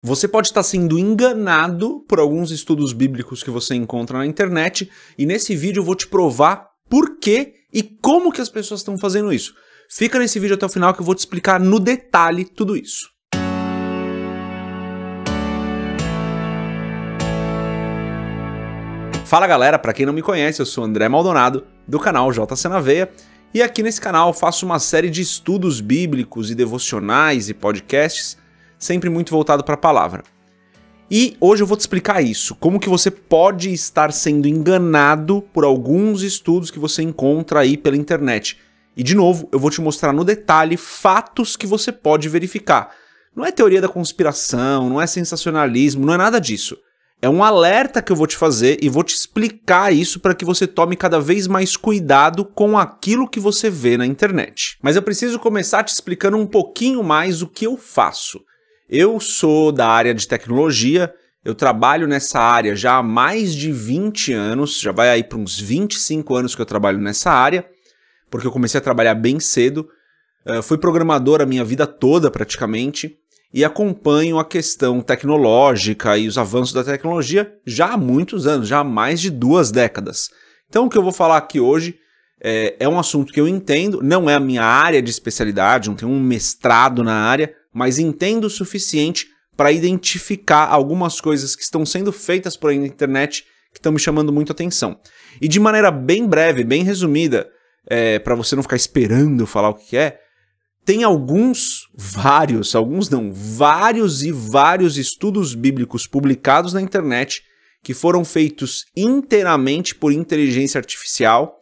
Você pode estar sendo enganado por alguns estudos bíblicos que você encontra na internet, e nesse vídeo eu vou te provar por quê e como que as pessoas estão fazendo isso. Fica nesse vídeo até o final que eu vou te explicar no detalhe tudo isso. Fala galera, para quem não me conhece, eu sou André Maldonado, do canal JC na Veia, e aqui nesse canal eu faço uma série de estudos bíblicos e devocionais e podcasts, sempre muito voltado para a palavra. E hoje eu vou te explicar isso, como que você pode estar sendo enganado por alguns estudos que você encontra aí pela internet. E de novo, eu vou te mostrar no detalhe fatos que você pode verificar. Não é teoria da conspiração, não é sensacionalismo, não é nada disso. É um alerta que eu vou te fazer e vou te explicar isso para que você tome cada vez mais cuidado com aquilo que você vê na internet. Mas eu preciso começar te explicando um pouquinho mais o que eu faço. Eu sou da área de tecnologia, eu trabalho nessa área já há mais de 20 anos, já vai aí para uns 25 anos que eu trabalho nessa área, porque eu comecei a trabalhar bem cedo, fui programador a minha vida toda praticamente, e acompanho a questão tecnológica e os avanços da tecnologia já há muitos anos, já há mais de 2 décadas. Então o que eu vou falar aqui hoje é um assunto que eu entendo, não é a minha área de especialidade, não tenho um mestrado na área, mas entendo o suficiente para identificar algumas coisas que estão sendo feitas por aí na internet que estão me chamando muito a atenção. E de maneira bem breve, bem resumida, para você não ficar esperando eu falar o que é, tem vários estudos bíblicos publicados na internet que foram feitos inteiramente por inteligência artificial,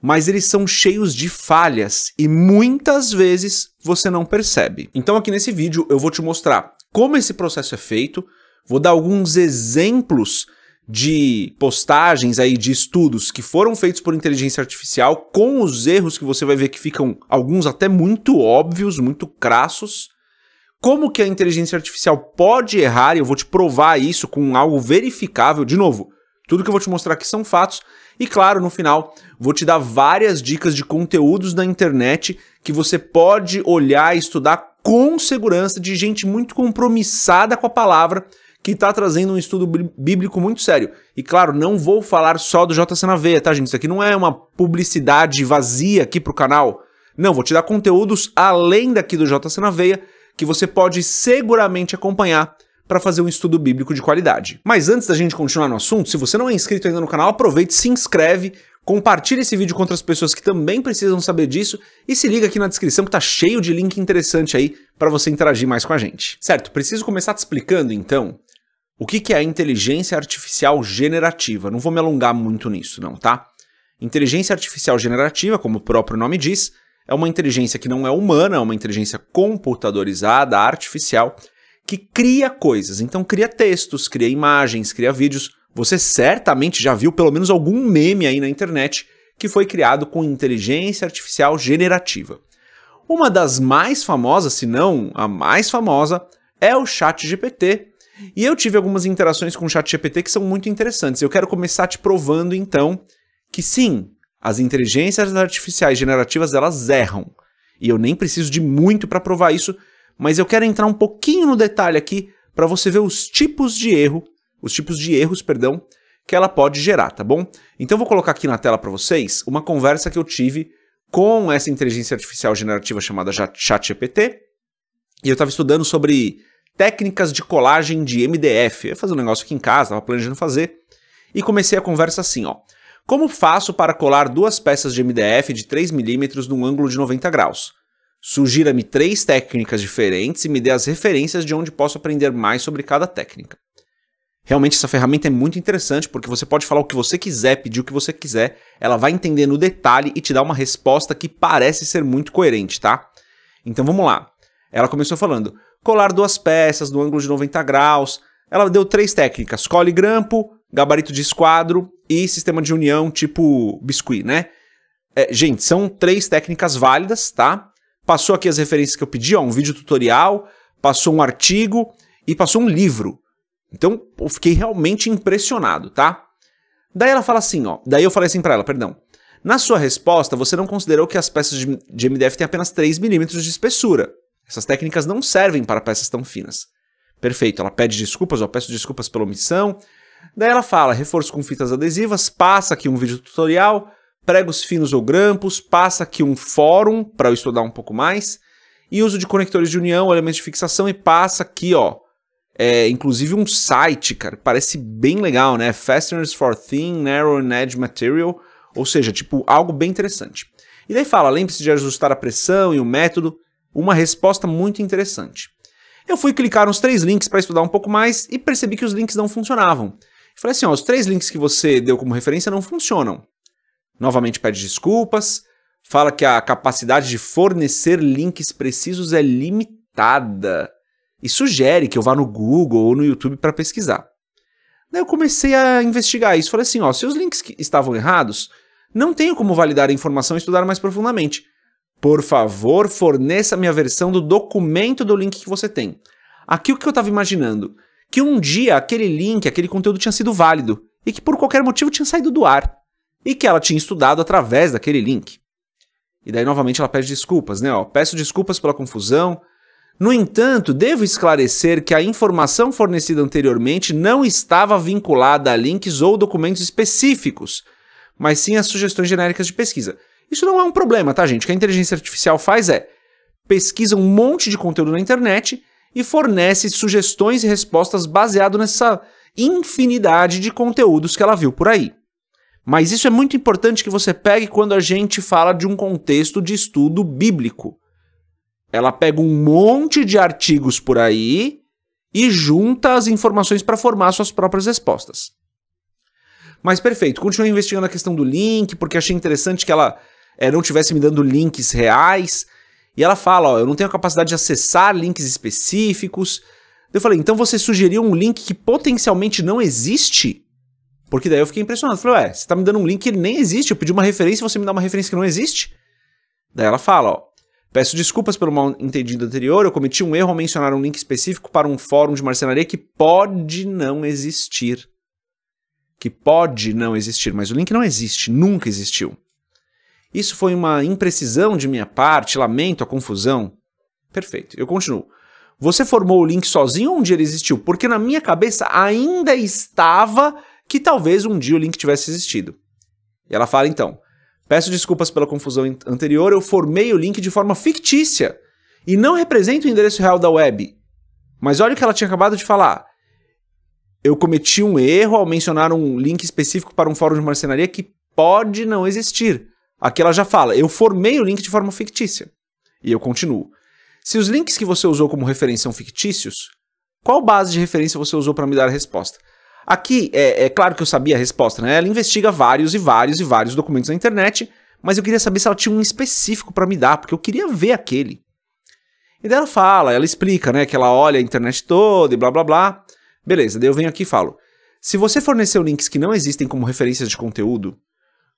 mas eles são cheios de falhas e muitas vezes você não percebe. Então aqui nesse vídeo eu vou te mostrar como esse processo é feito, vou dar alguns exemplos de postagens aí de estudos que foram feitos por inteligência artificial com os erros que você vai ver que ficam alguns até muito óbvios, muito crassos. Como que a inteligência artificial pode errar, e eu vou te provar isso com algo verificável, de novo. Tudo que eu vou te mostrar aqui são fatos e, claro, no final vou te dar várias dicas de conteúdos na internet que você pode olhar e estudar com segurança de gente muito compromissada com a palavra que está trazendo um estudo bíblico muito sério. E, claro, não vou falar só do JC na Veia, tá, gente? Isso aqui não é uma publicidade vazia aqui pro canal. Não, vou te dar conteúdos além daqui do JC na Veia que você pode seguramente acompanhar para fazer um estudo bíblico de qualidade. Mas antes da gente continuar no assunto, se você não é inscrito ainda no canal, aproveite, se inscreve, compartilhe esse vídeo com outras pessoas que também precisam saber disso e se liga aqui na descrição que tá cheio de link interessante aí para você interagir mais com a gente. Certo, preciso começar te explicando então o que é a inteligência artificial generativa. Não vou me alongar muito nisso não, tá? Inteligência artificial generativa, como o próprio nome diz, é uma inteligência que não é humana, é uma inteligência computadorizada, artificial, que cria coisas, então cria textos, cria imagens, cria vídeos. Você certamente já viu pelo menos algum meme aí na internet que foi criado com inteligência artificial generativa. Uma das mais famosas, se não a mais famosa, é o ChatGPT. E eu tive algumas interações com o ChatGPT que são muito interessantes. Eu quero começar te provando então que sim, as inteligências artificiais generativas elas erram. E eu nem preciso de muito para provar isso, mas eu quero entrar um pouquinho no detalhe aqui para você ver os tipos de erros, que ela pode gerar, tá bom? Então eu vou colocar aqui na tela para vocês uma conversa que eu tive com essa inteligência artificial generativa chamada ChatGPT, e eu estava estudando sobre técnicas de colagem de MDF. Eu ia fazer um negócio aqui em casa, estava planejando fazer, e comecei a conversa assim, ó. Como faço para colar 2 peças de MDF de 3 mm num ângulo de 90 graus? Sugira-me 3 técnicas diferentes e me dê as referências de onde posso aprender mais sobre cada técnica. Realmente essa ferramenta é muito interessante porque você pode falar o que você quiser, pedir o que você quiser, ela vai entender no detalhe e te dar uma resposta que parece ser muito coerente, tá? Então vamos lá. Ela começou falando, colar 2 peças no ângulo de 90 graus, ela deu 3 técnicas, cole grampo, gabarito de esquadro e sistema de união tipo biscuit, né? Gente, são 3 técnicas válidas, tá? Passou aqui as referências que eu pedi, ó, um vídeo tutorial, passou um artigo e passou um livro. Então, eu fiquei realmente impressionado, tá? Daí ela fala assim, ó, daí eu falei assim pra ela, perdão. Na sua resposta, você não considerou que as peças de MDF têm apenas 3 mm de espessura. Essas técnicas não servem para peças tão finas. Perfeito, ela pede desculpas, eu peço desculpas pela omissão. Daí ela fala, reforço com fitas adesivas, passa aqui um vídeo tutorial, pregos finos ou grampos, passa aqui um fórum para eu estudar um pouco mais, e uso de conectores de união, elementos de fixação, e passa aqui, ó, inclusive um site, cara, parece bem legal, né? Fasteners for Thin, Narrow and Edge Material, ou seja, tipo, algo bem interessante. E daí fala, lembre-se de ajustar a pressão e o método, uma resposta muito interessante. Eu fui clicar nos 3 links para estudar um pouco mais e percebi que os links não funcionavam. Falei assim, ó, os 3 links que você deu como referência não funcionam. Novamente pede desculpas, fala que a capacidade de fornecer links precisos é limitada e sugere que eu vá no Google ou no YouTube para pesquisar. Daí eu comecei a investigar isso, falei assim, ó, se os links estavam errados, não tenho como validar a informação e estudar mais profundamente. Por favor, forneça a minha versão do documento do link que você tem. Aqui o que eu estava imaginando? Que um dia aquele link, aquele conteúdo tinha sido válido e que por qualquer motivo tinha saído do ar e que ela tinha estudado através daquele link. E daí novamente ela pede desculpas, né? Ó, peço desculpas pela confusão. No entanto, devo esclarecer que a informação fornecida anteriormente não estava vinculada a links ou documentos específicos, mas sim a sugestões genéricas de pesquisa. Isso não é um problema, tá, gente? O que a inteligência artificial faz é pesquisa um monte de conteúdo na internet e fornece sugestões e respostas baseado nessa infinidade de conteúdos que ela viu por aí. Mas isso é muito importante que você pegue quando a gente fala de um contexto de estudo bíblico. Ela pega um monte de artigos por aí e junta as informações para formar suas próprias respostas. Mas perfeito, continuei investigando a questão do link, porque achei interessante que ela não estivesse me dando links reais. E ela fala, ó, eu não tenho a capacidade de acessar links específicos. Eu falei, então você sugeriu um link que potencialmente não existe? Porque daí eu fiquei impressionado. Falei, ué, você tá me dando um link que ele nem existe, eu pedi uma referência e você me dá uma referência que não existe? Daí ela fala, ó, peço desculpas pelo mal entendido anterior, eu cometi um erro ao mencionar um link específico para um fórum de marcenaria que pode não existir. Que pode não existir, mas o link não existe, nunca existiu. Isso foi uma imprecisão de minha parte, lamento a confusão. Perfeito, eu continuo. Você formou o link sozinho ou um dia ele existiu? Porque na minha cabeça ainda estava que talvez um dia o link tivesse existido. E ela fala então, peço desculpas pela confusão anterior, eu formei o link de forma fictícia e não representa o endereço real da web. Mas olha o que ela tinha acabado de falar. Eu cometi um erro ao mencionar um link específico para um fórum de marcenaria que pode não existir. Aqui ela já fala, eu formei o link de forma fictícia. E eu continuo. Se os links que você usou como referência são fictícios, qual base de referência você usou para me dar a resposta? Aqui, é claro que eu sabia a resposta, né? Ela investiga vários documentos na internet, mas eu queria saber se ela tinha um específico para me dar, porque eu queria ver aquele. E daí ela fala, ela explica, né, que ela olha a internet toda e blá blá blá. Beleza, daí eu venho aqui e falo, se você forneceu links que não existem como referências de conteúdo,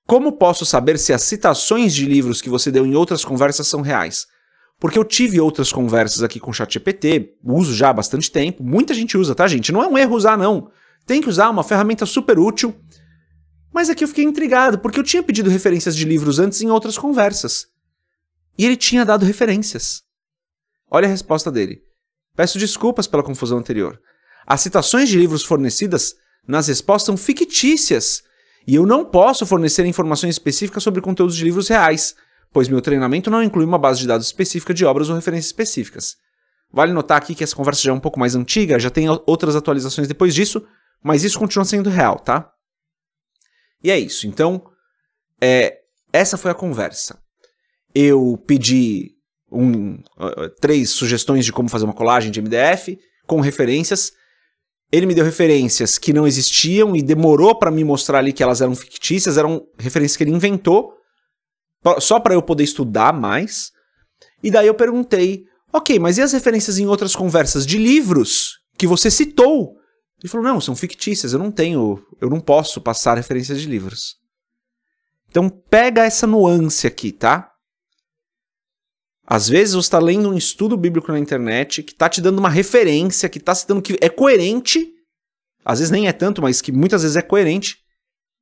como posso saber se as citações de livros que você deu em outras conversas são reais? Porque eu tive outras conversas aqui com o ChatGPT, uso já há bastante tempo, muita gente usa, tá, gente? Não é um erro usar, não. Tem que usar, uma ferramenta super útil. Mas aqui eu fiquei intrigado, porque eu tinha pedido referências de livros antes em outras conversas. E ele tinha dado referências. Olha a resposta dele. Peço desculpas pela confusão anterior. As citações de livros fornecidas nas respostas são fictícias. E eu não posso fornecer informações específicas sobre conteúdos de livros reais, pois meu treinamento não inclui uma base de dados específica de obras ou referências específicas. Vale notar aqui que essa conversa já é um pouco mais antiga, já tem outras atualizações depois disso, mas isso continua sendo real, tá? E é isso. Então, essa foi a conversa. Eu pedi 3 sugestões de como fazer uma colagem de MDF com referências. Ele me deu referências que não existiam e demorou para me mostrar ali que elas eram fictícias, eram referências que ele inventou, só para eu poder estudar mais. E daí eu perguntei, ok, mas e as referências em outras conversas de livros que você citou? Ele falou, não, são fictícias, eu não posso passar referências de livros. Então pega essa nuance aqui, tá? Às vezes você está lendo um estudo bíblico na internet que está te dando uma referência, que está citando que é coerente, às vezes nem é tanto, mas que muitas vezes é coerente,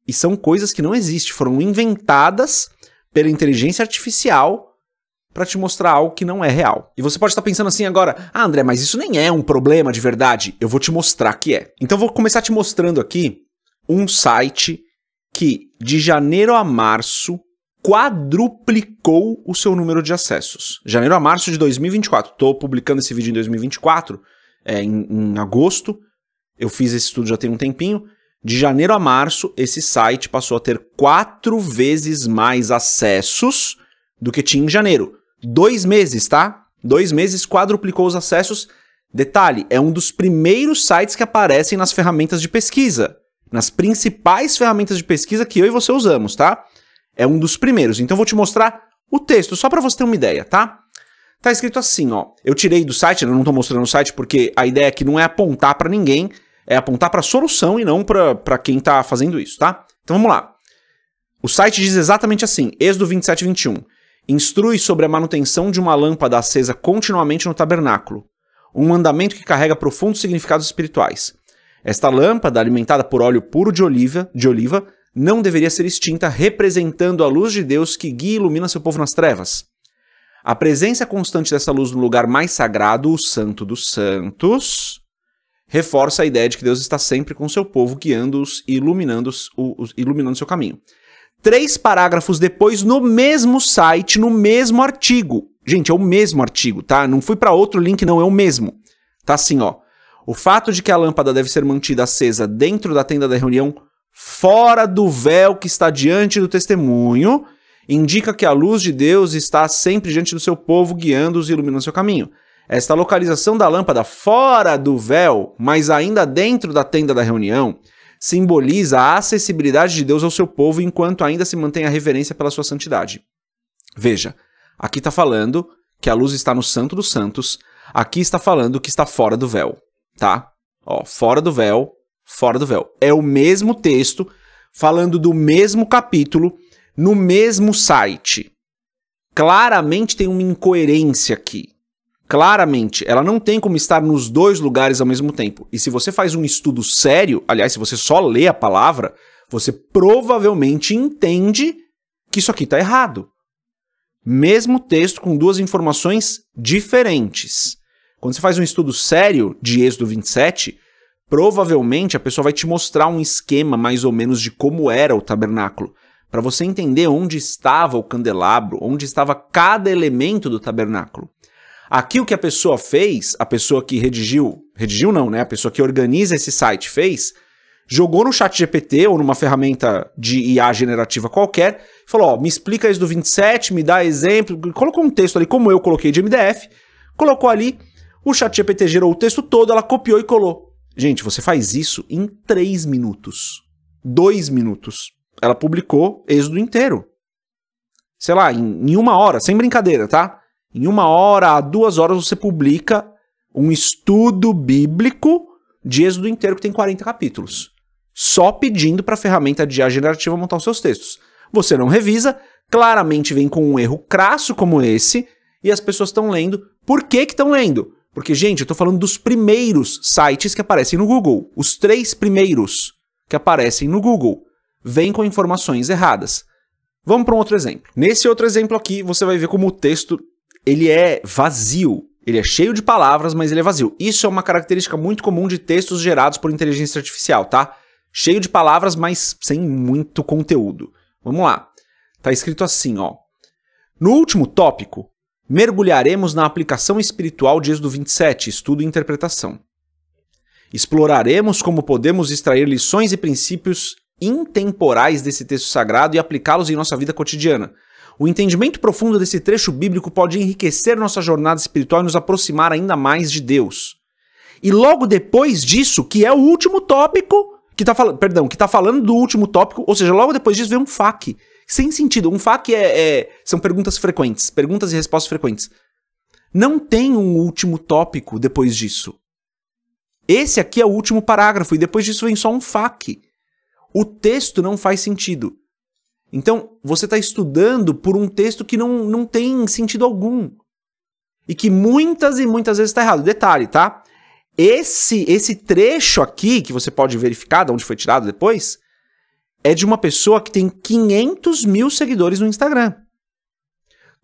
e são coisas que não existem, foram inventadas pela inteligência artificial para te mostrar algo que não é real. E você pode estar pensando assim agora, ah, André, mas isso nem é um problema de verdade. Eu vou te mostrar que é. Então eu vou começar te mostrando aqui um site que de janeiro a março quadruplicou o seu número de acessos. Janeiro a março de 2024. Estou publicando esse vídeo em 2024, em agosto. Eu fiz esse estudo já tem um tempinho. De janeiro a março, esse site passou a ter 4 vezes mais acessos do que tinha em janeiro. 2 meses, tá? 2 meses quadruplicou os acessos. Detalhe, é um dos primeiros sites que aparecem nas ferramentas de pesquisa. Nas principais ferramentas de pesquisa que eu e você usamos, tá? É um dos primeiros. Então eu vou te mostrar o texto, só para você ter uma ideia, tá? Tá escrito assim, ó. Eu tirei do site, eu não tô mostrando o site porque a ideia aqui não é apontar para ninguém, é apontar para a solução e não para quem tá fazendo isso, tá? Então vamos lá. O site diz exatamente assim, Êxodo 27, 21. Instrui sobre a manutenção de uma lâmpada acesa continuamente no tabernáculo, um mandamento que carrega profundos significados espirituais. Esta lâmpada, alimentada por óleo puro de oliva, não deveria ser extinta, representando a luz de Deus que guia e ilumina seu povo nas trevas. A presença constante dessa luz no lugar mais sagrado, o Santo dos Santos, reforça a ideia de que Deus está sempre com seu povo, guiando-os e iluminando seu caminho. 3 parágrafos depois, no mesmo site, no mesmo artigo. Gente, é o mesmo artigo, tá? Não fui para outro link, não, é o mesmo. Tá assim, ó. O fato de que a lâmpada deve ser mantida acesa dentro da tenda da reunião, fora do véu que está diante do testemunho, indica que a luz de Deus está sempre diante do seu povo, guiando-os e iluminando seu caminho. Esta localização da lâmpada fora do véu, mas ainda dentro da tenda da reunião, simboliza a acessibilidade de Deus ao seu povo enquanto ainda se mantém a reverência pela sua santidade. Veja, aqui está falando que a luz está no Santo dos Santos, aqui está falando que está fora do véu, tá? Ó, fora do véu, fora do véu. É o mesmo texto, falando do mesmo capítulo, no mesmo site. Claramente tem uma incoerência aqui. Claramente, ela não tem como estar nos 2 lugares ao mesmo tempo. E se você faz um estudo sério, aliás, se você só lê a palavra, você provavelmente entende que isso aqui está errado. Mesmo texto com 2 informações diferentes. Quando você faz um estudo sério de Êxodo 27, provavelmente a pessoa vai te mostrar um esquema mais ou menos de como era o tabernáculo, para você entender onde estava o candelabro, onde estava cada elemento do tabernáculo. Aqui o que a pessoa fez, a pessoa que redigiu não, né? A pessoa que organiza esse site fez, jogou no ChatGPT ou numa ferramenta de IA generativa qualquer, falou, ó, me explica isso do 27, me dá exemplo, colocou um texto ali, como eu coloquei de MDF, colocou ali, o ChatGPT gerou o texto todo, ela copiou e colou. Gente, você faz isso em 3 minutos, 2 minutos. Ela publicou Êxodo inteiro. Sei lá, em 1 hora, sem brincadeira, tá? Em 1 hora a 2 horas você publica um estudo bíblico de Êxodo inteiro que tem 40 capítulos. Só pedindo para a ferramenta de IA generativa montar os seus textos. Você não revisa, claramente vem com um erro crasso como esse, e as pessoas estão lendo. Por que estão lendo? Porque, gente, eu estou falando dos primeiros sites que aparecem no Google. Os 3 primeiros que aparecem no Google vêm com informações erradas. Vamos para um outro exemplo. Nesse outro exemplo aqui, você vai ver como o texto ele é vazio. Ele é cheio de palavras, mas ele é vazio. Isso é uma característica muito comum de textos gerados por inteligência artificial, tá? Cheio de palavras, mas sem muito conteúdo. Vamos lá. Tá escrito assim, ó. No último tópico, mergulharemos na aplicação espiritual de Êxodo 27, estudo e interpretação. Exploraremos como podemos extrair lições e princípios intemporais desse texto sagrado e aplicá-los em nossa vida cotidiana. O entendimento profundo desse trecho bíblico pode enriquecer nossa jornada espiritual e nos aproximar ainda mais de Deus. E logo depois disso, que é o último tópico, que tá falando do último tópico, ou seja, logo depois disso vem um FAQ. Sem sentido. Um FAQ são perguntas frequentes, perguntas e respostas frequentes. Não tem um último tópico depois disso. Esse aqui é o último parágrafo e depois disso vem só um FAQ. O texto não faz sentido. Então, você está estudando por um texto que não tem sentido algum. E que muitas e muitas vezes está errado. Detalhe, tá? Esse trecho aqui, que você pode verificar de onde foi tirado depois, é de uma pessoa que tem 500 mil seguidores no Instagram.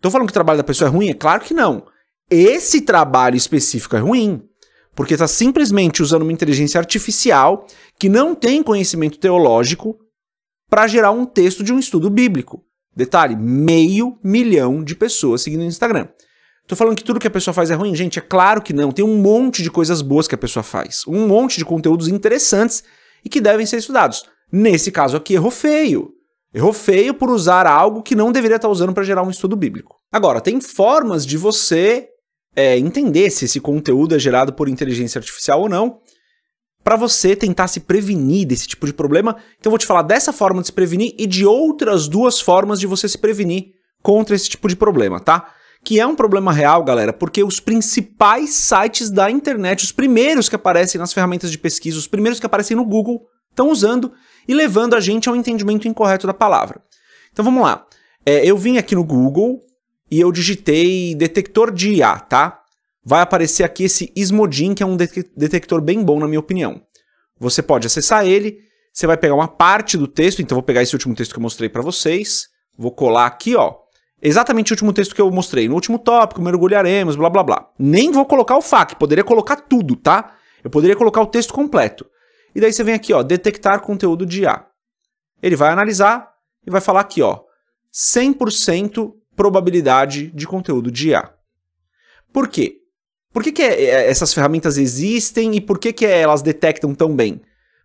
Tô falando que o trabalho da pessoa é ruim? É claro que não. Esse trabalho específico é ruim, porque está simplesmente usando uma inteligência artificial que não tem conhecimento teológico para gerar um texto de um estudo bíblico. Detalhe, 500 mil de pessoas seguindo no Instagram. Tô falando que tudo que a pessoa faz é ruim? Gente, é claro que não. Tem um monte de coisas boas que a pessoa faz. Um monte de conteúdos interessantes e que devem ser estudados. Nesse caso aqui, errou feio. Errou feio por usar algo que não deveria estar usando para gerar um estudo bíblico. Agora, tem formas de você entender se esse conteúdo é gerado por inteligência artificial ou não, para você tentar se prevenir desse tipo de problema. Então eu vou te falar dessa forma de se prevenir e de outras duas formas de você se prevenir contra esse tipo de problema, tá? Que é um problema real, galera, porque os principais sites da internet, os primeiros que aparecem nas ferramentas de pesquisa, os primeiros que aparecem no Google, estão usando e levando a gente ao entendimento incorreto da palavra. Então vamos lá. Eu vim aqui no Google e eu digitei detector de IA, tá? Vai aparecer aqui esse Ismodin, que é um detector bem bom, na minha opinião. Você pode acessar ele, você vai pegar uma parte do texto, então vou pegar esse último texto que eu mostrei para vocês, vou colar aqui, ó, exatamente o último texto que eu mostrei. No último tópico, mergulharemos, blá, blá, blá. Nem vou colocar o FAQ, poderia colocar tudo, tá? Eu poderia colocar o texto completo. E daí você vem aqui, ó, detectar conteúdo de IA. Ele vai analisar e vai falar aqui, ó, 100% probabilidade de conteúdo de IA. Por quê? Por que essas ferramentas existem e por que elas detectam tão bem?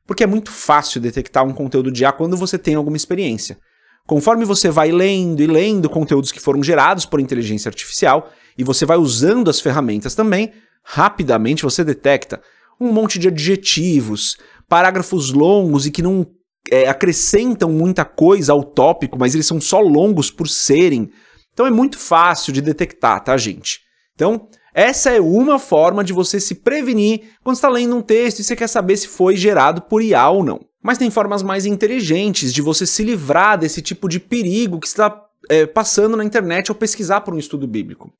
Porque é muito fácil detectar um conteúdo de IA quando você tem alguma experiência. Conforme você vai lendo e lendo conteúdos que foram gerados por inteligência artificial e você vai usando as ferramentas também, rapidamente você detecta um monte de adjetivos, parágrafos longos e que não acrescentam muita coisa ao tópico, mas eles são só longos por serem. Então é muito fácil de detectar, tá, gente? Então, essa é uma forma de você se prevenir quando está lendo um texto e você quer saber se foi gerado por IA ou não. Mas tem formas mais inteligentes de você se livrar desse tipo de perigo que está passando na internet ao pesquisar por um estudo bíblico.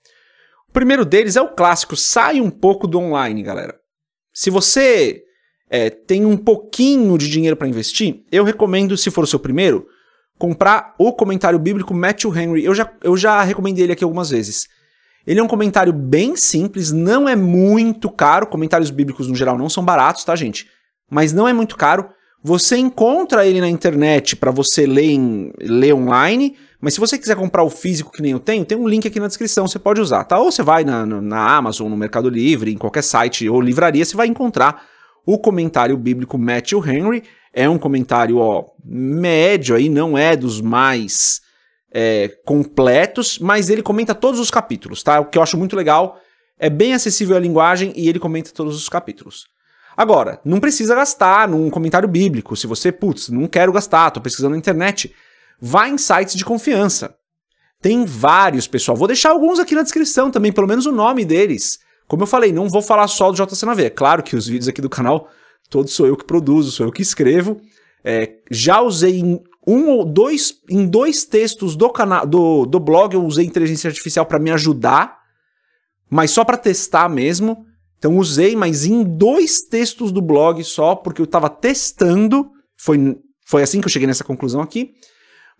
O primeiro deles é o clássico, sai um pouco do online, galera. Se você tem um pouquinho de dinheiro para investir, eu recomendo, se for o seu primeiro, comprar o comentário bíblico Matthew Henry. Eu já recomendei ele aqui algumas vezes. Ele é um comentário bem simples, não é muito caro. Comentários bíblicos, no geral, não são baratos, tá, gente? Mas não é muito caro. Você encontra ele na internet para você ler online, mas se você quiser comprar o físico que nem eu tenho, tem um link aqui na descrição, você pode usar, tá? Ou você vai na Amazon, no Mercado Livre, em qualquer site ou livraria, você vai encontrar o comentário bíblico Matthew Henry. É um comentário, ó, médio aí, não é dos mais completos, mas ele comenta todos os capítulos, tá? O que eu acho muito legal, é bem acessível à linguagem e ele comenta todos os capítulos. Agora, não precisa gastar num comentário bíblico. Se você, não quero gastar, tô pesquisando na internet, vai em sites de confiança. Tem vários, pessoal. Vou deixar alguns aqui na descrição também, pelo menos o nome deles. Como eu falei, não vou falar só do JC na Veia. É claro que os vídeos aqui do canal, todos sou eu que produzo, sou eu que escrevo. Já usei em dois textos do blog, eu usei inteligência artificial para me ajudar, mas só para testar mesmo. Então usei, mas em 2 textos do blog só, porque eu estava testando. Foi assim que eu cheguei nessa conclusão aqui.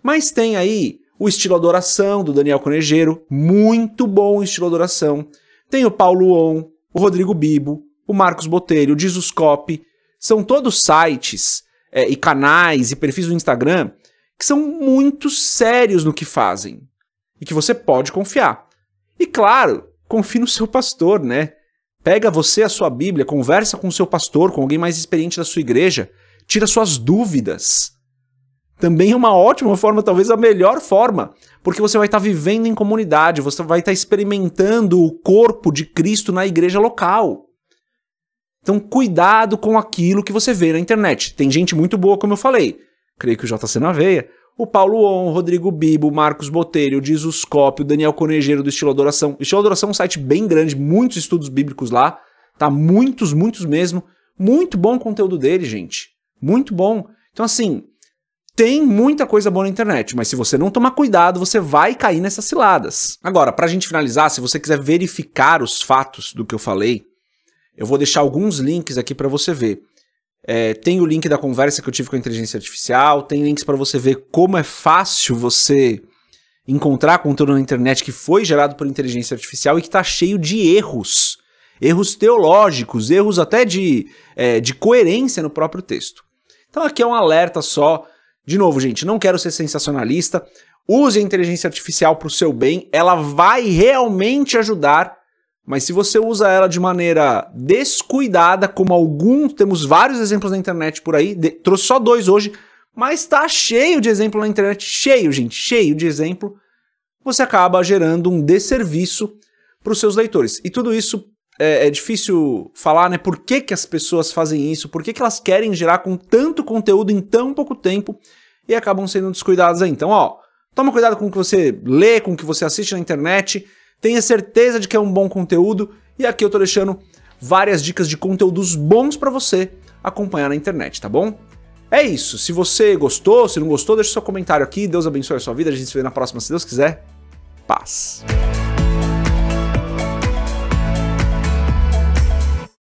Mas tem aí o Estilo Adoração, do Daniel Conejeiro. Muito bom o Estilo Adoração. Tem o Paulo On, o Rodrigo Bibo, o Marcos Botelho, o Jesuscope. São todos sites e canais e perfis do Instagram que são muito sérios no que fazem. E que você pode confiar. E claro, confie no seu pastor, né? Pega você a sua Bíblia, conversa com o seu pastor, com alguém mais experiente da sua igreja, tira suas dúvidas. Também é uma ótima forma, talvez a melhor forma, porque você vai estar vivendo em comunidade, você vai estar experimentando o corpo de Cristo na igreja local. Então cuidado com aquilo que você vê na internet. Tem gente muito boa, como eu falei. Creio que o JC na Veia, o Paulo On, o Rodrigo Bibo, o Marcos Botelho, o Jesuscope, o Daniel Conejeiro do Estilo Adoração. O Estilo Adoração é um site bem grande, muitos estudos bíblicos lá, tá? Muitos mesmo. Muito bom o conteúdo dele, gente. Muito bom. Então, assim, tem muita coisa boa na internet, mas se você não tomar cuidado, você vai cair nessas ciladas. Agora, pra gente finalizar, se você quiser verificar os fatos do que eu falei, eu vou deixar alguns links aqui pra você ver. Tem o link da conversa que eu tive com a inteligência artificial, tem links para você ver como é fácil você encontrar conteúdo na internet que foi gerado por inteligência artificial e que está cheio de erros. Erros teológicos, erros até de coerência no próprio texto. Então aqui é um alerta só. De novo, gente, não quero ser sensacionalista. Use a inteligência artificial para o seu bem. Ela vai realmente ajudar. Mas se você usa ela de maneira descuidada, como temos vários exemplos na internet por aí, trouxe só 2 hoje, mas tá cheio de exemplo na internet, cheio, gente, cheio de exemplo, você acaba gerando um desserviço para os seus leitores. E tudo isso é difícil falar, né? Por que as pessoas fazem isso? Por que elas querem gerar com tanto conteúdo em tão pouco tempo e acabam sendo descuidadas aí? Então, ó, toma cuidado com o que você lê, com o que você assiste na internet, tenha certeza de que é um bom conteúdo, e aqui eu tô deixando várias dicas de conteúdos bons para você acompanhar na internet, tá bom? É isso, se você gostou, se não gostou, deixa seu comentário aqui, Deus abençoe a sua vida, a gente se vê na próxima, se Deus quiser. Paz.